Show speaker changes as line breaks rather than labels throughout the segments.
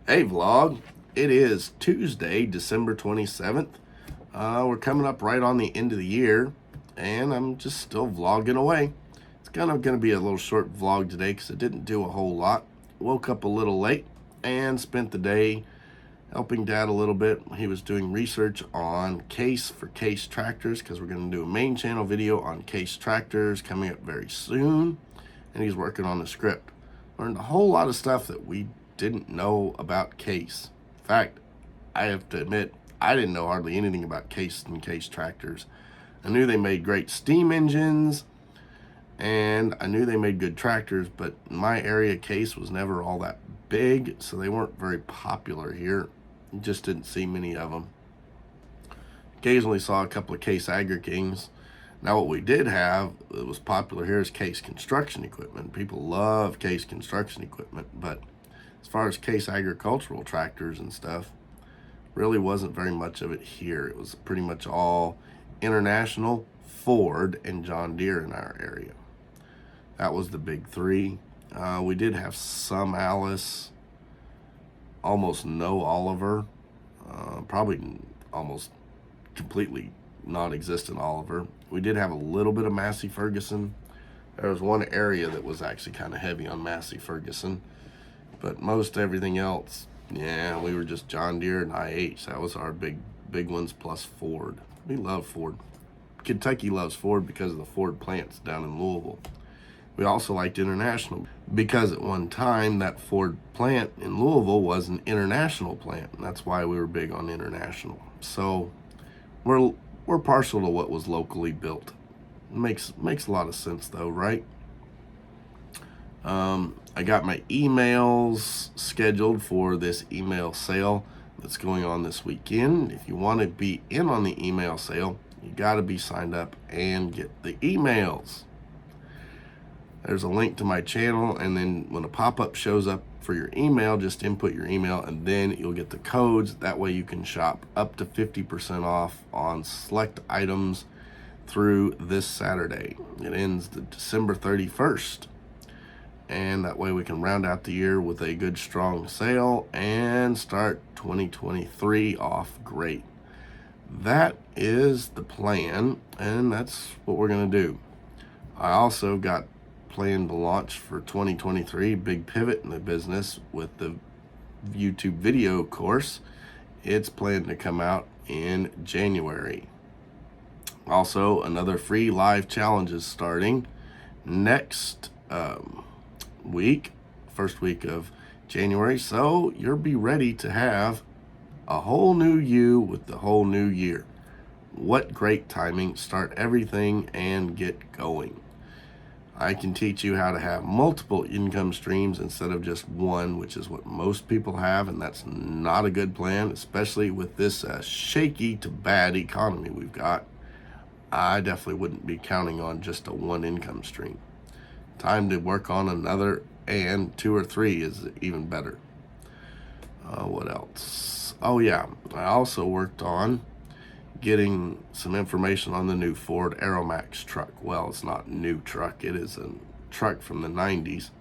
Hey vlog, it is Tuesday, December 27th. We're coming up right on the end of the year, and I'm just still vlogging away. It's kind of going to be a little short vlog today because I didn't do a whole lot. Woke up a little late and spent the day helping Dad a little bit. He was doing research on case for Case tractors because we're going to do a main channel video on Case tractors coming up very soon, and he's working on the script. Learned a whole lot of stuff that we didn't know about Case. In fact, I have to admit, I didn't know hardly anything about Case and Case tractors. I knew they made great steam engines, and I knew they made good tractors, but in my area, Case was never all that big, so they weren't very popular here. You just didn't see many of them. Occasionally saw a couple of Case Agri Kings. Now what we did have that was popular here is Case construction equipment. People love Case construction equipment, but as far as Case agricultural tractors and stuff, really wasn't very much of it here. It was pretty much all International, Ford, and John Deere in our area. That was the big three. We did have some Alice, almost no Oliver, probably almost completely non-existent Oliver. We did have a little bit of Massey Ferguson. There was one area that was actually kind of heavy on Massey Ferguson, but most everything else, yeah, we were just John Deere and IH. That was our big ones, plus Ford. We love Ford. Kentucky loves Ford because of the Ford plants down in Louisville. We also liked International because at one time that Ford plant in Louisville was an international plant, and that's why we were big on International. So we're partial to what was locally built. Makes a lot of sense though, right? I got my emails scheduled for this email sale that's going on this weekend. If you want to be in on the email sale, you got to be signed up and get the emails. There's a link to my channel, and then when a pop-up shows up for your email, just input your email and then you'll get the codes. That way you can shop up to 50% off on select items through this Saturday. It ends the December 31st. And that way we can round out the year with a good strong sale and start 2023 off great. That is the plan, and that's what we're going to do. I also got planned to launch for 2023, big pivot in the business with the YouTube video course. It's planned to come out in January. Also, another free live challenge is starting next week, first week of January, so you'll be ready to have a whole new you with the whole new year. What great timing. Start everything and get going. I can teach you how to have multiple income streams instead of just one, which is what most people have, and that's not a good plan, especially with this shaky to bad economy we've got. I definitely wouldn't be counting on just a one income stream. Time to work on another, and 2 or 3 is even better. What else? Oh yeah, I also worked on getting some information on the new Ford Aeromax truck. Well, it's not a new truck, it is a truck from the 90s,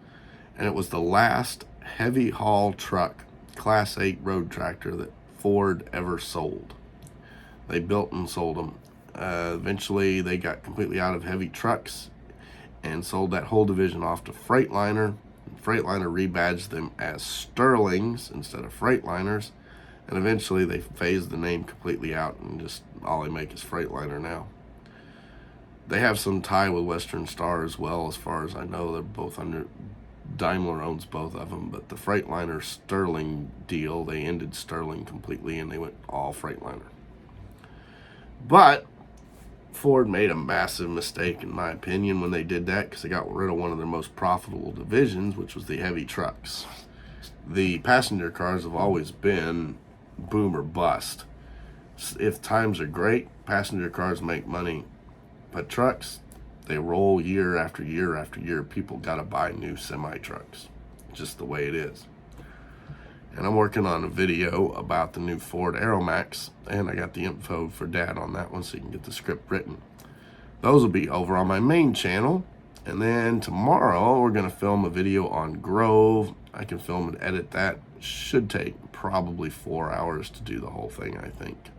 and it was the last heavy haul truck, Class 8 road tractor that Ford ever sold. They built and sold them. Eventually they got completely out of heavy trucks and sold that whole division off to Freightliner. Freightliner rebadged them as Sterlings instead of Freightliners, and eventually they phased the name completely out and just all they make is Freightliner now. They have some tie with Western Star as well, as far as I know. They're both under, Daimler owns both of them, but the Freightliner Sterling deal, they ended Sterling completely and they went all Freightliner. But Ford made a massive mistake, in my opinion, when they did that, because they got rid of one of their most profitable divisions, which was the heavy trucks. The passenger cars have always been boom or bust. If times are great, passenger cars make money, but trucks, they roll year after year after year. People got to buy new semi-trucks, just the way it is. And I'm working on a video about the new Ford Aeromax, and I got the info for Dad on that one so you can get the script written. Those will be over on my main channel, and then tomorrow we're going to film a video on Grove. I can film and edit that Should take probably 4 hours to do the whole thing, I think.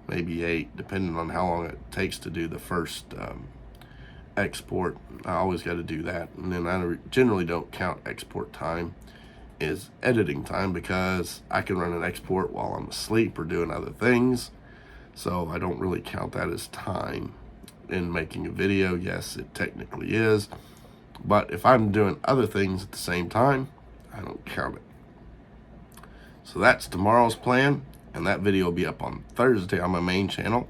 Maybe 8, depending on how long it takes to do the first export. I always got to do that. And then I generally don't count export time as editing time, because I can run an export while I'm asleep or doing other things. So I don't really count that as time in making a video. Yes, it technically is. But if I'm doing other things at the same time, I don't count it. So that's tomorrow's plan, and that video will be up on Thursday on my main channel.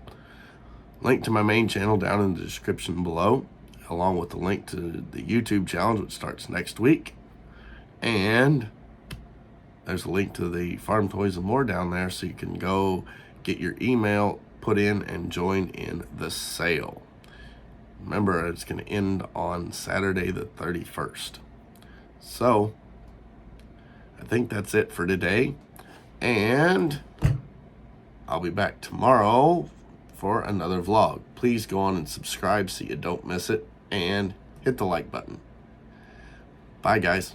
Link to my main channel down in the description below, along with the link to the YouTube challenge, which starts next week. And there's a link to the Farm Toys and More down there, so you can go get your email put in and join in the sale. Remember, it's going to end on Saturday the 31st. So I think that's it for today, and I'll be back tomorrow for another vlog. Please go on and subscribe so you don't miss it, and hit the like button. Bye, guys.